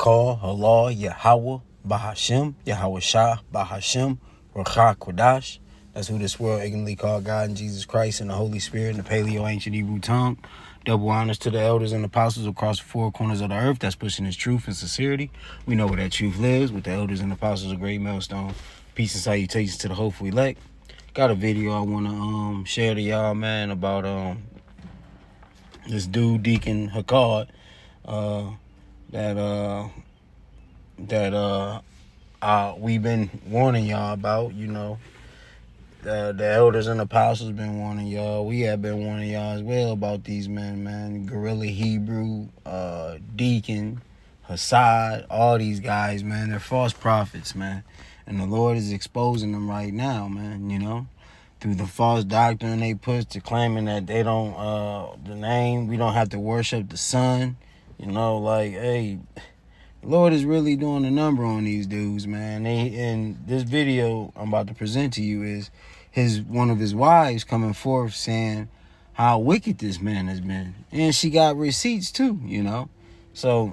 Shakar, Allah, Yahweh, Bahashem, Yahweh Shah, Bahashem, Rakha Kodash. That's who this world ignorantly called God and Jesus Christ and the Holy Spirit in the Paleo Ancient Hebrew tongue. Double honors to the elders and apostles across the four corners of the earth that's pushing this truth and sincerity. We know where that truth lives, with the elders and apostles of Great Millstone. Peace and salutations to the hopeful elect. Got a video I want to share to y'all, man, about this dude, Deacon Hakad, that we've been warning y'all about. You know, the elders and apostles been warning y'all. We have been warning y'all as well about these men, man. Gorilla Hebrew, Deacon, Hassad, all these guys, man. They're false prophets, man. And the Lord is exposing them right now, man, you know, through the false doctrine they push, to claiming that they don't, we don't have to worship the sun. You know, like, hey, the Lord is really doing a number on these dudes, man. And this video I'm about to present to you is one of his wives coming forth saying how wicked this man has been. And she got receipts too, you know. So,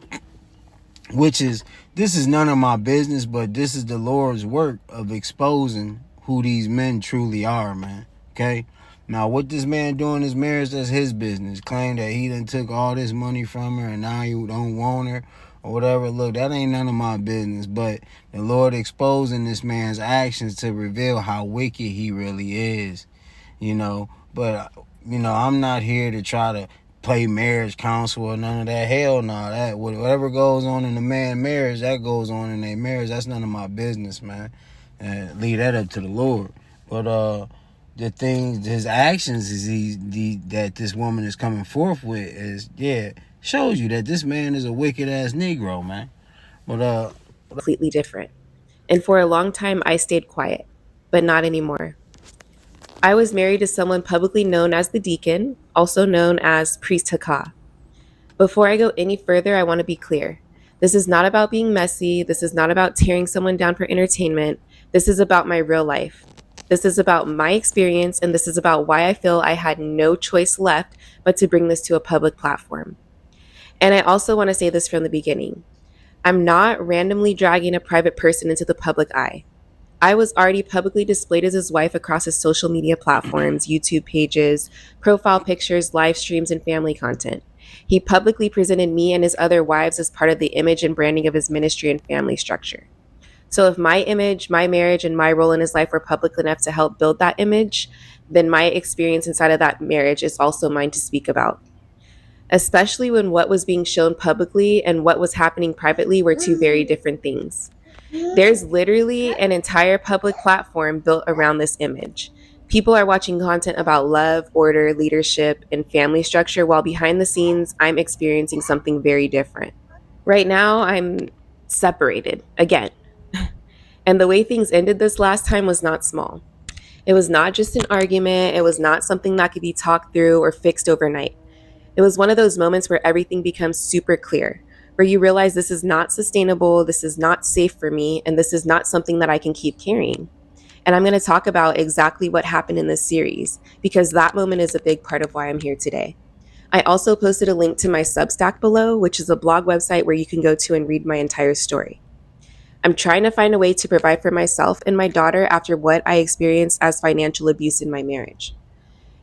this is none of my business, but this is the Lord's work of exposing who these men truly are, man. Okay? Now, what this man doing in his marriage, that's his business. Claim that he done took all this money from her and now he don't want her or whatever. Look, that ain't none of my business. But the Lord exposing this man's actions to reveal how wicked he really is, you know. But, you know, I'm not here to try to play marriage counsel or none of that. Hell no. That whatever goes on in the man's marriage, that goes on in their marriage. That's none of my business, man. And leave that up to the Lord. But the things, his actions is that this woman is coming forth with is, shows you that this man is a wicked ass Negro, man. But completely different. And for a long time I stayed quiet, but not anymore. I was married to someone publicly known as the Deacon, also known as Priest Hakah. Before I go any further, I want to be clear. This is not about being messy. This is not about tearing someone down for entertainment. This is about my real life. This is about my experience, and this is about why I feel I had no choice left but to bring this to a public platform. And I also want to say this from the beginning. I'm not randomly dragging a private person into the public eye. I was already publicly displayed as his wife across his social media platforms, YouTube pages, profile pictures, live streams, and family content. He publicly presented me and his other wives as part of the image and branding of his ministry and family structure. So if my image, my marriage, and my role in his life were public enough to help build that image, then my experience inside of that marriage is also mine to speak about. Especially when what was being shown publicly and what was happening privately were two very different things. There's literally an entire public platform built around this image. People are watching content about love, order, leadership, and family structure, while behind the scenes, I'm experiencing something very different. Right now, I'm separated again. And the way things ended this last time was not small. It was not just an argument. It was not something that could be talked through or fixed overnight. It was one of those moments where everything becomes super clear, where you realize this is not sustainable, this is not safe for me, and this is not something that I can keep carrying. And I'm going to talk about exactly what happened in this series, because that moment is a big part of why I'm here today. I also posted a link to my Substack below, which is a blog website where you can go to and read my entire story. I'm trying to find a way to provide for myself and my daughter after what I experienced as financial abuse in my marriage.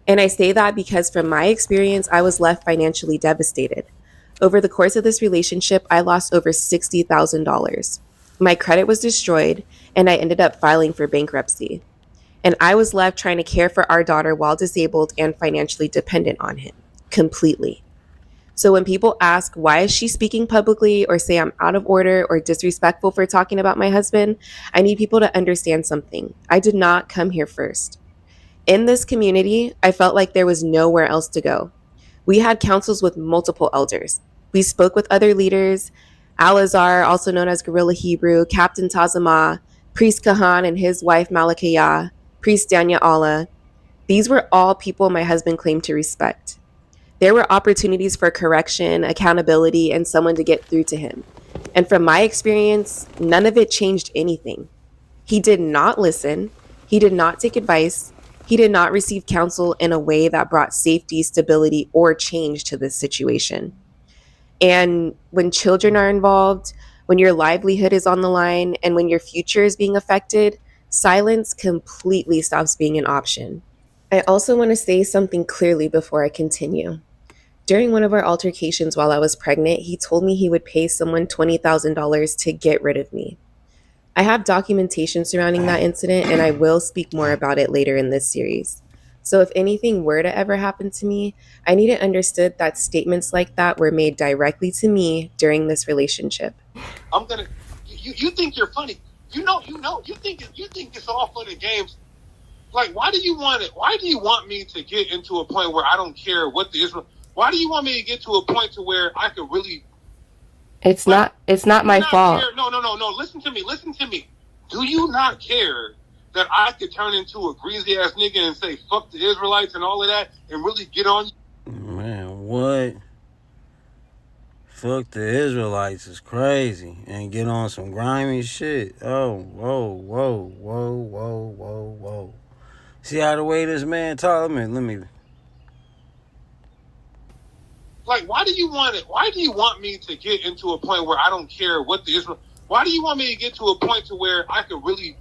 And I say that because from my experience, I was left financially devastated. Over the course of this relationship, I lost over $60,000. My credit was destroyed, and I ended up filing for bankruptcy. And I was left trying to care for our daughter while disabled and financially dependent on him, completely. So when people ask, why is she speaking publicly, or say I'm out of order or disrespectful for talking about my husband, I need people to understand something. I did not come here first. In this community, I felt like there was nowhere else to go. We had councils with multiple elders. We spoke with other leaders, Alazar, also known as Gorilla Hebrew, Captain Tazama, Priest Kahan and his wife Malakiyah, Priest Danya Allah. These were all people my husband claimed to respect. There were opportunities for correction, accountability, and someone to get through to him. And from my experience, none of it changed anything. He did not listen. He did not take advice. He did not receive counsel in a way that brought safety, stability, or change to this situation. And when children are involved, when your livelihood is on the line, and when your future is being affected, silence completely stops being an option. I also want to say something clearly before I continue. During one of our altercations while I was pregnant, he told me he would pay someone $20,000 to get rid of me. I have documentation surrounding that incident, and I will speak more about it later in this series. So, if anything were to ever happen to me, I need it understood that statements like that were made directly to me during this relationship. I'm gonna. You think you're funny? You think it's all fun and games. Like, why do you want it? Why do you want me to get into a point where I don't care what the Israel? Why do you want me to get to a point to where I could really? It's not my fault. No. Listen to me. Do you not care that I could turn into a greasy ass nigga and say fuck the Israelites and all of that and really get on you? Man, what? Fuck the Israelites is crazy and get on some grimy shit. Oh, whoa. See how the way this man talk? Let me. Like, why do you want it? Why do you want me to get into a point where I don't care what the Israel? Why do you want me to get to a point to where I could really?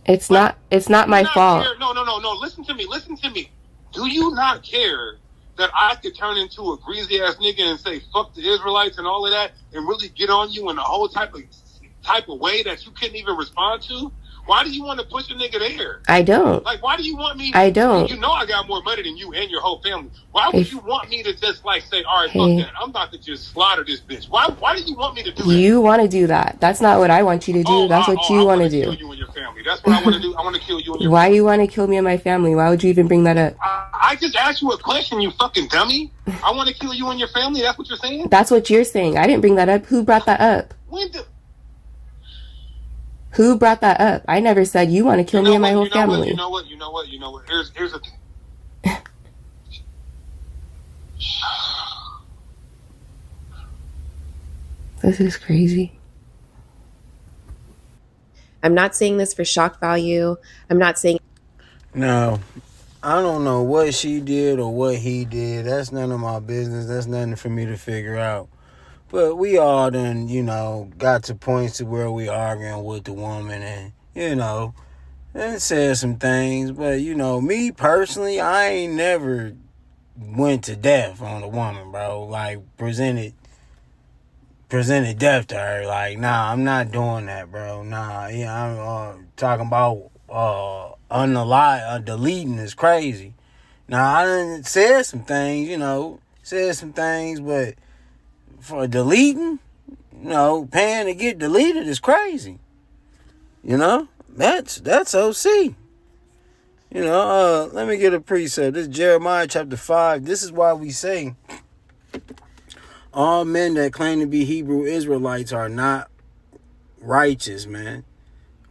It's not my fault. No. Listen to me. Do you not care that I could turn into a greasy ass nigga and say fuck the Israelites and all of that and really get on you in a whole type of way that you couldn't even respond to? Why do you want to push a nigga there? I don't. Like, why do you want me? I don't. You know I got more money than you and your whole family. Why would you want me to just like say, all right, fuck that. I'm about to just slaughter this bitch. Why do you want me to do that? You want to do that. That's not what I want you to do. That's what you want to do. Kill you and your family. That's what I want to do. I want to kill you and your Why family. you want to kill me and my family? Why would you even bring that up? I just asked you a question, you fucking dummy. I want to kill you and your family. That's what you're saying? That's what you're saying. I didn't bring that up. Who brought that up? Who brought that up? I never said you want to kill me and my whole family. You know what? Here's a thing. This is crazy. I'm not saying this for shock value. I'm not saying. No, I don't know what she did or what he did. That's none of my business. That's nothing for me to figure out. But we all done, got to points to where we arguing with the woman and, and said some things. But, me personally, I ain't never went to death on a woman, bro. Like, presented death to her. Like, nah, I'm not doing that, bro. Nah, I'm talking about deleting is crazy. Now, I done said some things, but for deleting, paying to get deleted is crazy. That's OC. Let me get a precept. This is Jeremiah chapter 5. This is why we say all men that claim to be Hebrew Israelites are not righteous, man.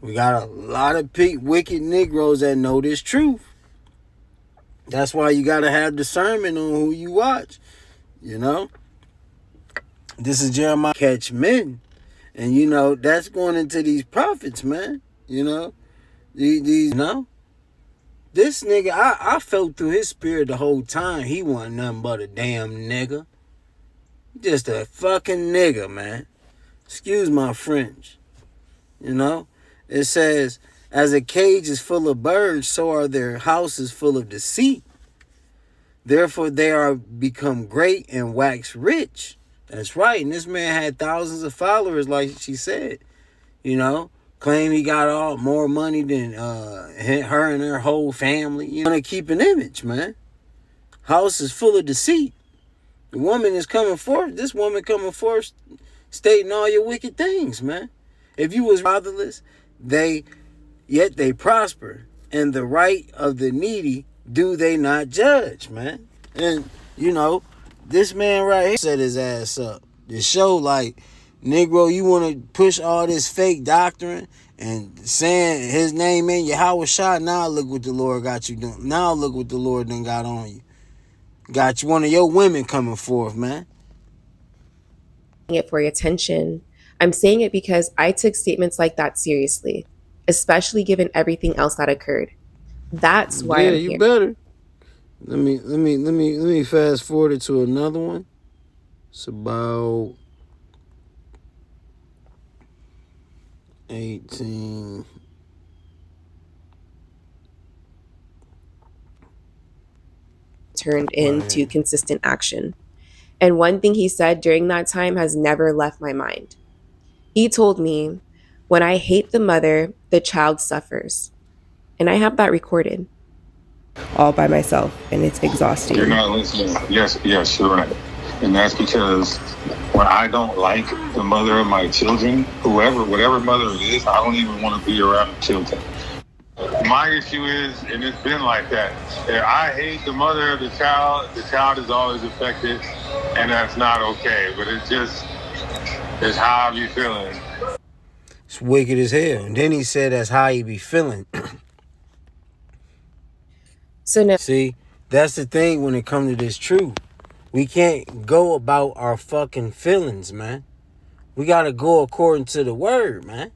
We got a lot of wicked Negroes that know this truth. That's why you got to have discernment on who you watch, This is Jeremiah catch men. And, that's going into these prophets, man. These This nigga, I felt through his spirit the whole time. He wasn't nothing but a damn nigga. Just a fucking nigga, man. Excuse my French. It says, as a cage is full of birds, so are their houses full of deceit. Therefore they are become great and wax rich. That's right. And this man had thousands of followers, like she said. Claim he got more money than her and her whole family. Want to keep an image, man. House is full of deceit. The woman is coming forth. This woman coming forth, stating all your wicked things, man. If you was fatherless, yet they prosper, and the right of the needy do they not judge, man. And this man right here set his ass up to show like, Negro, you want to push all this fake doctrine and saying his name in Yahweh Shah. Now look what the Lord got you doing. Now look what the Lord done got on you. Got you one of your women coming forth, man. It for your attention. I'm saying it because I took statements like that seriously, especially given everything else that occurred. That's why I'm here. You better. Let me fast forward it to another one. It's about 18. Turned into consistent action. And one thing he said during that time has never left my mind. He told me, when I hate the mother, the child suffers. And I have that recorded. All by myself, and it's exhausting. You're not listening. Yes, you're right. And that's because when I don't like the mother of my children, whatever mother it is, I don't even want to be around the children. My issue is, and it's been like that, if I hate the mother of the child is always affected, and that's not okay. But it's how I be feeling. It's wicked as hell. And then he said that's how he be feeling. So now, see, that's the thing when it comes to this truth. We can't go about our fucking feelings, man. We got to go according to the word, man.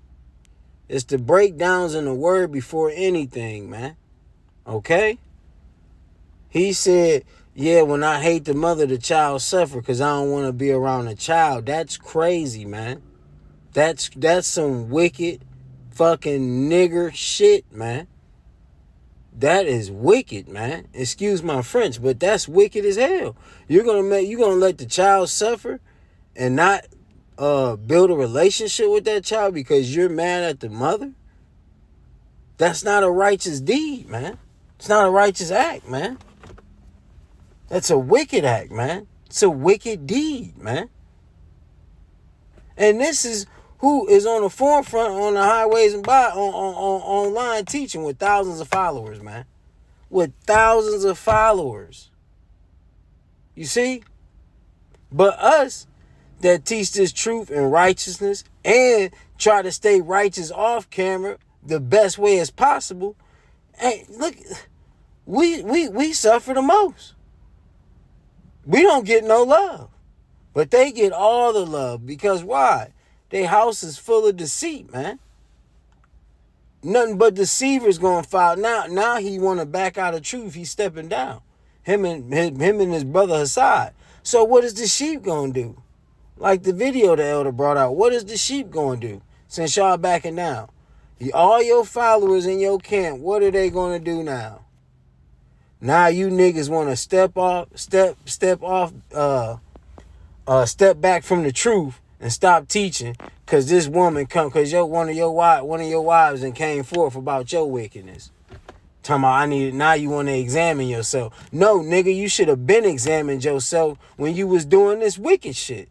It's the breakdowns in the word before anything, man. Okay? He said, yeah, when I hate the mother, the child suffer because I don't want to be around a child. That's crazy, man. That's some wicked fucking nigger shit, man. That is wicked, man. Excuse my French, but that's wicked as hell. You're gonna let the child suffer and not build a relationship with that child because you're mad at the mother? That's not a righteous deed, man. It's not a righteous act, man. That's a wicked act, man. It's a wicked deed, man. And this is who is on the forefront on the highways and online teaching with thousands of followers, man. With thousands of followers. You see? But us that teach this truth and righteousness and try to stay righteous off camera the best way as possible, hey, look, we suffer the most. We don't get no love. But they get all the love because why? Their house is full of deceit, man. Nothing but deceivers gonna file. Now he want to back out of truth. He's stepping down. Him and his brother Hassad. So what is the sheep gonna do? Like the video the elder brought out. What is the sheep gonna do since y'all backing down? All your followers in your camp, what are they gonna do now? Now you niggas want to step back from the truth and stop teaching because this woman because one of your wives and came forth about your wickedness. Talking about now you want to examine yourself. No, nigga, you should have been examined yourself when you was doing this wicked shit.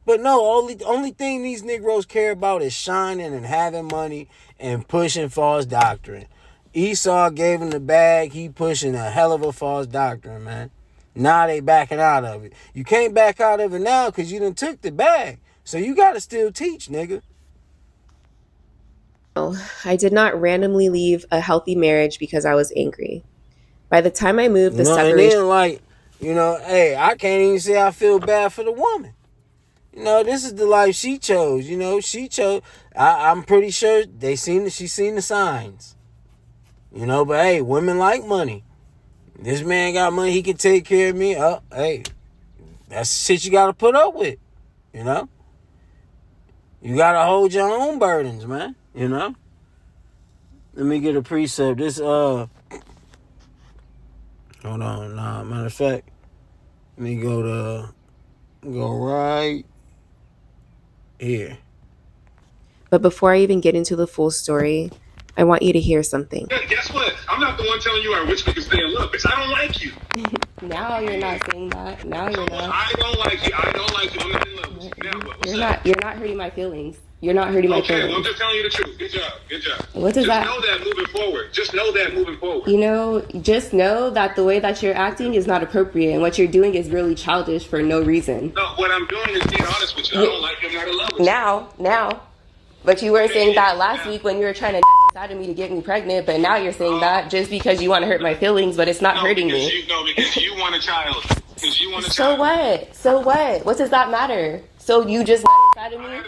But no, only thing these Negroes care about is shining and having money and pushing false doctrine. Esau gave him the bag. He pushing a hell of a false doctrine, man. Now they backing out of it. You can't back out of it now because you done took the bag. So you got to still teach, nigga. I did not randomly leave a healthy marriage because I was angry. By the time I moved, the separation... And then hey, I can't even say I feel bad for the woman. This is the life she chose. She chose... I'm pretty sure she's seen the signs. But hey, women like money. This man got money, he can take care of me. Oh, hey, that's shit you got to put up with, You got to hold your own burdens, man, Let me get a precept. This, hold on, matter of fact, let me go right here. But before I even get into the full story, I want you to hear something. Yeah, guess what? I'm not the one telling you I wish we could stay in love, bitch. I don't like you. Now you're not saying that. Now you're not. I don't like you. I'm not in love with you. Now what? You're not hurting my feelings. You're not hurting my feelings. Okay, well, I'm just telling you the truth. Good job. What does that? Just know that moving forward. Just know that the way that you're acting is not appropriate, and what you're doing is really childish for no reason. No, what I'm doing is being honest with you. I don't like you. I'm not in love with you. Now. But you weren't saying that last week when you were trying to out of me to get me pregnant, but now you're saying that just because you want to hurt my feelings, but it's not hurting me. Because you want a child. So what? What does that matter? So you just out of me?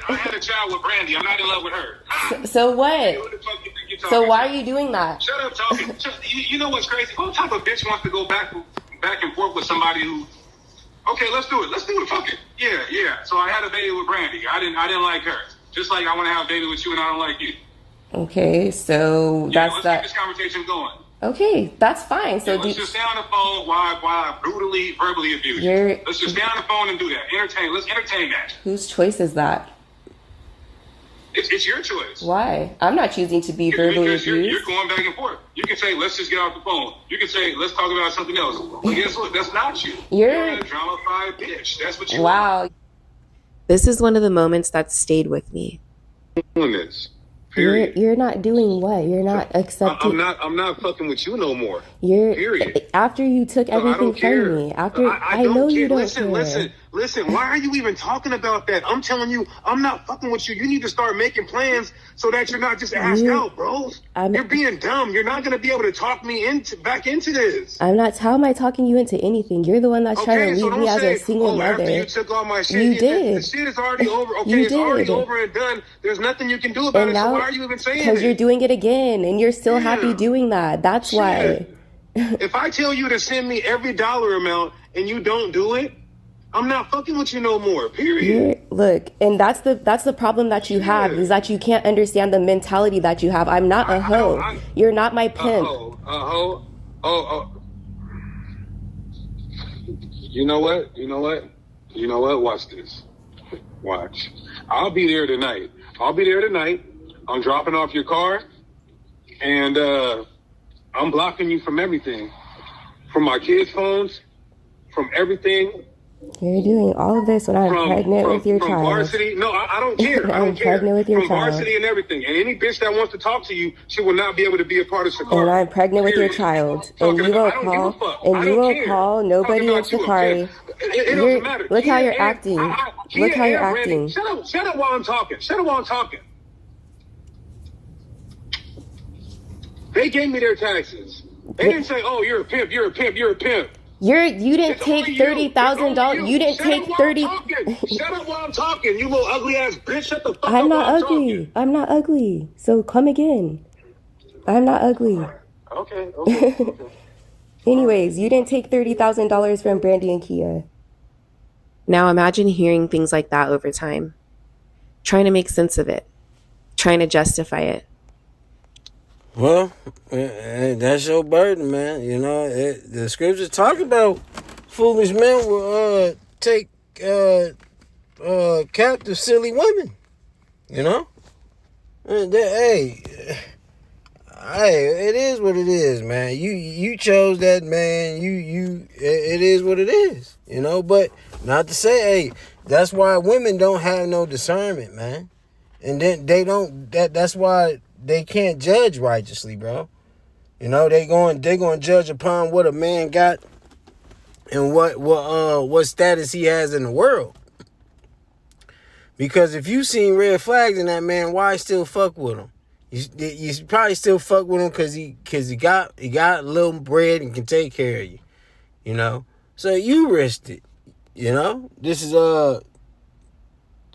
I had a child with Brandy. I'm not in love with her. So what? So why are you doing that? Shut up talking. You know what's crazy? What type of bitch wants to go back and forth with somebody who... Okay, let's do it. Fuck it. Yeah. So I had a baby with Brandy. I didn't like her. Just like I want to have a baby with you and I don't like you. Okay, so Yeah, that's let's that. keep this conversation going. Okay, that's fine. So let's just stay on the phone while I brutally, verbally abuse you. Let's just stay on the phone and do that. Let's entertain that. Whose choice is that? It's your choice. Why? I'm not choosing to be verbally abused. You're going back and forth. You can say, let's just get off the phone. You can say, let's talk about something else. But guess what? That's not you. You're a drama-fied bitch. That's what you Wow. This is one of the moments that stayed with me. Doing this. You're not doing what? You're not accepting. I'm not fucking with you no more. Period. After you took everything from me. After I know you don't care. Listen, why are you even talking about that? I'm telling you, I'm not fucking with you. You need to start making plans so that you're not just asked out, bro. You're being dumb. You're not gonna be able to talk me back into this. I'm not. How am I talking you into anything? You're the one that's trying to leave me as a single mother. After you took all my shit, you did. The shit is already over. Okay, it's already over and done. There's nothing you can do about it. So why are you even saying it? Because you're doing it again, and you're still happy doing that. That's why. If I tell you to send me every dollar amount and you don't do it, I'm not fucking with you no more. Period. Look, and that's the problem that you have, is that you can't understand the mentality that you have. I'm not a hoe. You're not my pimp. A hoe. You know what? Watch this. Watch. I'll be there tonight. I'm dropping off your car, and I'm blocking you from everything. From my kids' phones, from everything. You're doing all of this when I'm pregnant with your child. Varsity. No, I don't care. I don't care. Pregnant with your from child. Varsity and everything. And any bitch that wants to talk to you, she will not be able to be a part of Sakari. And I'm pregnant with your child. And you won't call nobody in Sakari. It doesn't matter. Look how you're acting. Look how you're acting. Shut up while I'm talking. They gave me their taxes. They didn't say, oh, you're a pimp. You didn't take $30,000. You didn't take 30. Shut up while I'm talking. You little ugly ass bitch. Shut the fuck up. I'm not ugly. So come again. I'm not ugly. Okay. Anyways, you didn't take $30,000 from Brandy and Kia. Now imagine hearing things like that over time. Trying to make sense of it. Trying to justify it. Well, that's your burden, man. You know, the scriptures talk about foolish men will take captive silly women. You know? Hey, it is what it is, man. You chose that, man. It is what it is. You know, but not to say, hey, that's why women don't have no discernment, man. And then they don't. That's why they can't judge righteously, bro. You know, they going to judge upon what a man got and what status he has in the world. Because if you seen red flags in that man, why still fuck with him? You probably still fuck with him because he got a little bread and can take care of you. You know, so you risked it. You know, this is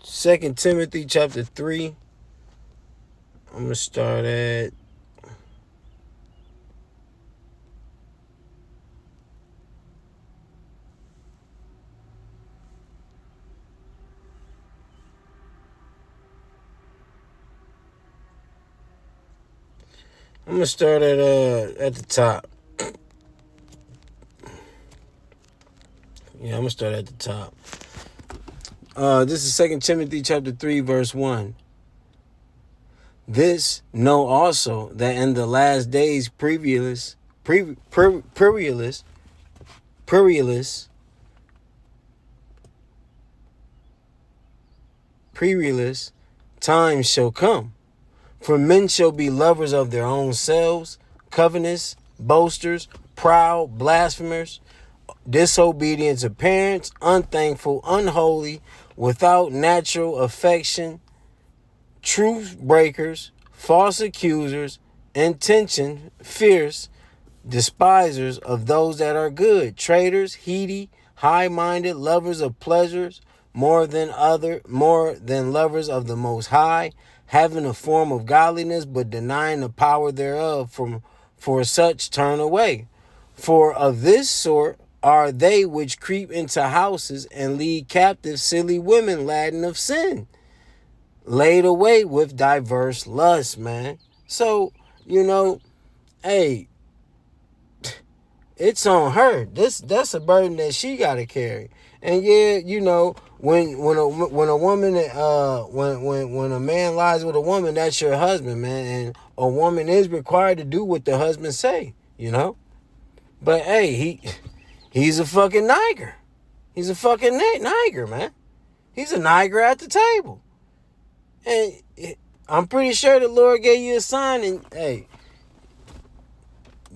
2 Timothy chapter 3. I'm going to start at at the top. Yeah, I'm going to start at the top. This is 2 Timothy chapter 3 verse 1. This know also that in the last days perilous times shall come. For men shall be lovers of their own selves, covetous, boasters, proud, blasphemers, disobedient to parents, unthankful, unholy, without natural affection, truth breakers, false accusers, intention, fierce, despisers of those that are good, traitors, heady, high-minded, lovers of pleasures, more than lovers of the Most High, having a form of godliness, but denying the power thereof. For such turn away. For of this sort are they which creep into houses and lead captive silly women laden of sin, laid away with diverse lusts, man. So, hey, it's on her. That's a burden that she got to carry. And yeah, when a woman when a man lies with a woman, that's your husband, man. And a woman is required to do what the husband say, But hey, he's a fucking nigger. He's a fucking nigger, man. He's a nigger at the table. And I'm pretty sure the Lord gave you a sign, and hey,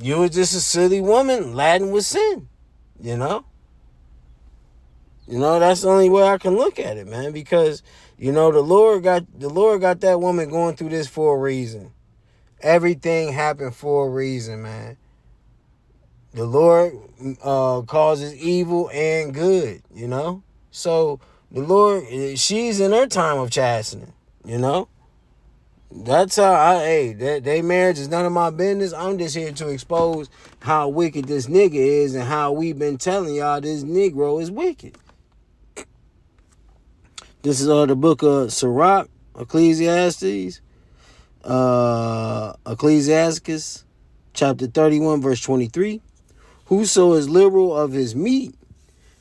you were just a silly woman laden with sin, you know? That's the only way I can look at it, man, because the Lord got that woman going through this for a reason. Everything happened for a reason, man. The Lord causes evil and good, So the Lord, she's in her time of chastening, That's how they marriage is none of my business. I'm just here to expose how wicked this nigga is and how we've been telling y'all this Negro is wicked. This is the book of Sirach, Ecclesiastes, Ecclesiasticus, chapter 31, verse 23. Whoso is liberal of his meat,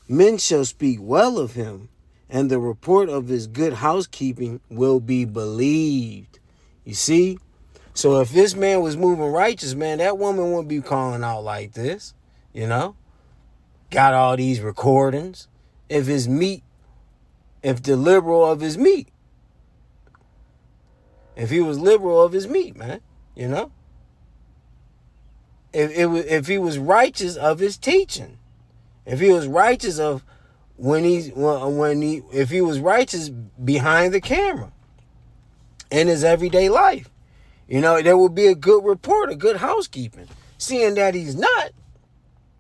men shall speak well of him, and the report of his good housekeeping will be believed. You see? So if this man was moving righteous, man, that woman wouldn't be calling out like this, Got all these recordings. If the liberal of his meat. If he was liberal of his meat, man, If he was righteous of his teaching. If he was righteous of if he was righteous behind the camera in his everyday life. There would be a good report, a good housekeeping. Seeing that he's not,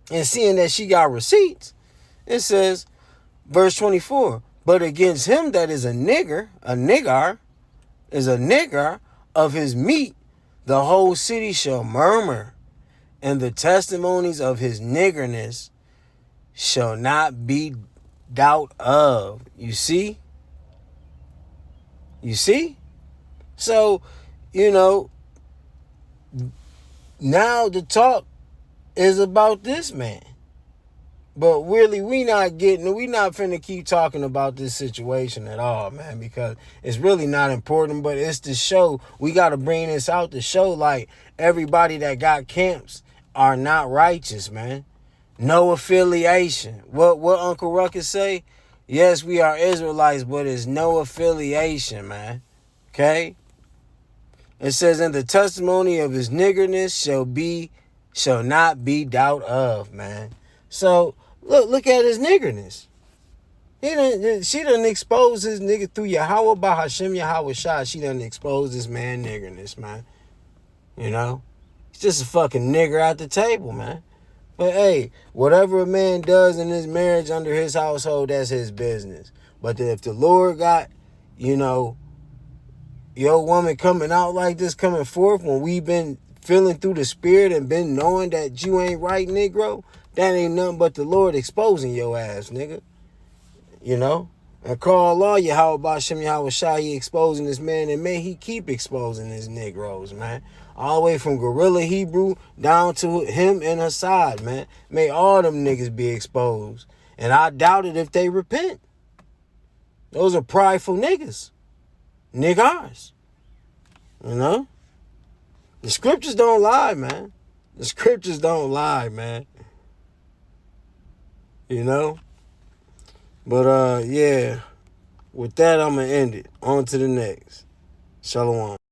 and seeing that she got receipts, it says, verse 24, but against him that is a nigger of his meat, the whole city shall murmur, and the testimonies of his niggerness shall not be doubt of. You see? So, now the talk is about this man. But really, we not finna keep talking about this situation at all, man, because it's really not important, but it's to show, we got to bring this out to show, like, everybody that got camps are not righteous, man. No affiliation. What Uncle Ruckus say? Yes, we are Israelites, but it's no affiliation, man. Okay? It says, and the testimony of his niggerness shall not be doubt of, man. So, look at his niggerness. She done expose his nigga through Yahweh by Hashem Yahweh Shah. She done expose this man niggerness, man. He's just a fucking nigger at the table, man. But hey, whatever a man does in his marriage under his household, that's his business. But if the Lord got, your woman coming out like this, coming forth, when we've been feeling through the spirit and been knowing that you ain't right, Negro, that ain't nothing but the Lord exposing your ass, nigga. And call Allah Yahweh Bashem Yahweh Shah, he exposing this man, and may he keep exposing his Negroes, man. All the way from Gorilla Hebrew down to him and Hassad, man. May all them niggas be exposed. And I doubt it if they repent. Those are prideful niggas. Niggers. The scriptures don't lie, man. The scriptures don't lie, man. But yeah. With that, I'm going to end it. On to the next. Shalom.